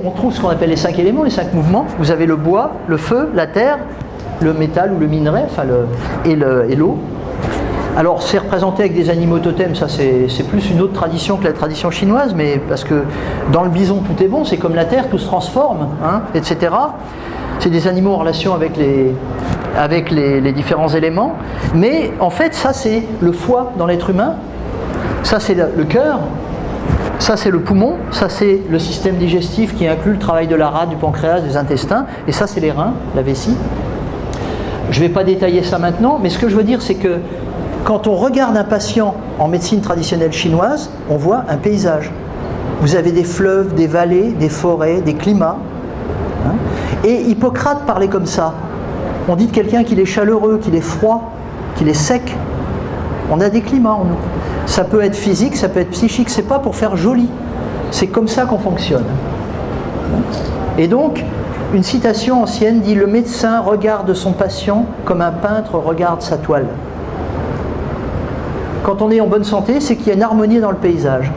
on trouve ce qu'on appelle les 5 éléments, les 5 mouvements. Vous avez le bois, le feu, la terre, le métal ou le minerai, enfin et l'eau. Alors c'est représenté avec des animaux totems, ça c'est plus une autre tradition que la tradition chinoise, mais parce que dans le bison tout est bon, c'est comme la terre, tout se transforme, hein, etc. C'est des animaux en relation avec les différents éléments. Mais en fait, ça c'est le foie dans l'être humain, ça c'est le cœur, ça c'est le poumon, ça c'est le système digestif qui inclut le travail de la rate, du pancréas, des intestins, et ça c'est les reins, la vessie. Je ne vais pas détailler ça maintenant, mais ce que je veux dire c'est que quand on regarde un patient en médecine traditionnelle chinoise, on voit un paysage. Vous avez des fleuves, des vallées, des forêts, des climats. Hein. Et Hippocrate parlait comme ça. On dit de quelqu'un qu'il est chaleureux, qu'il est froid, qu'il est sec. On a des climats en nous. Ça peut être physique, ça peut être psychique. C'est pas pour faire joli. C'est comme ça qu'on fonctionne. Et donc, une citation ancienne dit « Le médecin regarde son patient comme un peintre regarde sa toile ». Quand on est en bonne santé, c'est qu'il y a une harmonie dans le paysage.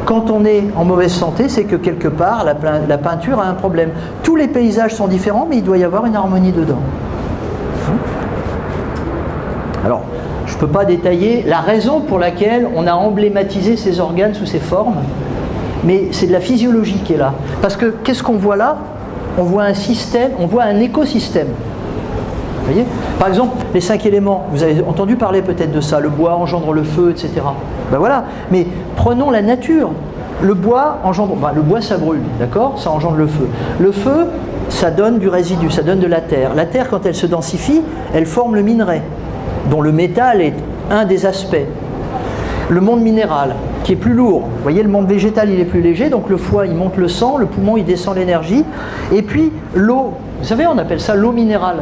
Quand on est en mauvaise santé, c'est que quelque part, la peinture a un problème. Tous les paysages sont différents, mais il doit y avoir une harmonie dedans. Alors, je ne peux pas détailler la raison pour laquelle on a emblématisé ces organes sous ces formes, mais c'est de la physiologie qui est là. Parce que, qu'est-ce qu'on voit là? On voit un système, on voit un écosystème. Vous voyez ? Par exemple, les 5 éléments, vous avez entendu parler peut-être de ça, le bois engendre le feu, etc. Ben voilà, mais prenons la nature. Le bois engendre, le bois ça brûle, d'accord? Ça engendre le feu. Le feu, ça donne du résidu, ça donne de la terre. La terre, quand elle se densifie, elle forme le minerai, dont le métal est un des aspects. Le monde minéral, qui est plus lourd. Vous voyez, le monde végétal, il est plus léger, donc le foie, il monte le sang, le poumon, il descend l'énergie. Et puis, l'eau, vous savez, on appelle ça l'eau minérale.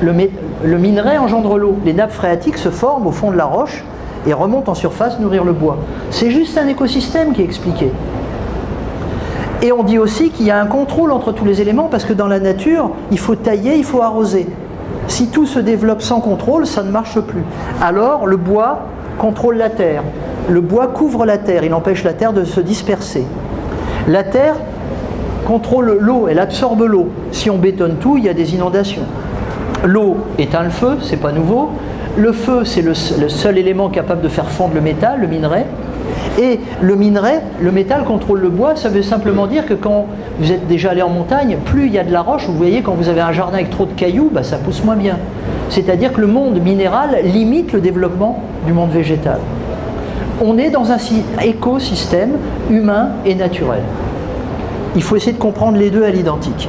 Le minerai engendre l'eau. Les nappes phréatiques se forment au fond de la roche et remontent en surface nourrir le bois. C'est juste un écosystème qui est expliqué. Et on dit aussi qu'il y a un contrôle entre tous les éléments parce que dans la nature, il faut tailler, il faut arroser. Si tout se développe sans contrôle, ça ne marche plus. Alors le bois contrôle la terre. Le bois couvre la terre, il empêche la terre de se disperser. La terre contrôle l'eau, elle absorbe l'eau. Si on bétonne tout, il y a des inondations. L'eau éteint le feu, c'est pas nouveau. Le feu, c'est le seul élément capable de faire fondre le métal, le minerai. Et le minerai, le métal contrôle le bois, ça veut simplement dire que quand vous êtes déjà allé en montagne, plus il y a de la roche, vous voyez, quand vous avez un jardin avec trop de cailloux, ça pousse moins bien. C'est-à-dire que le monde minéral limite le développement du monde végétal. On est dans un écosystème humain et naturel. Il faut essayer de comprendre les deux à l'identique.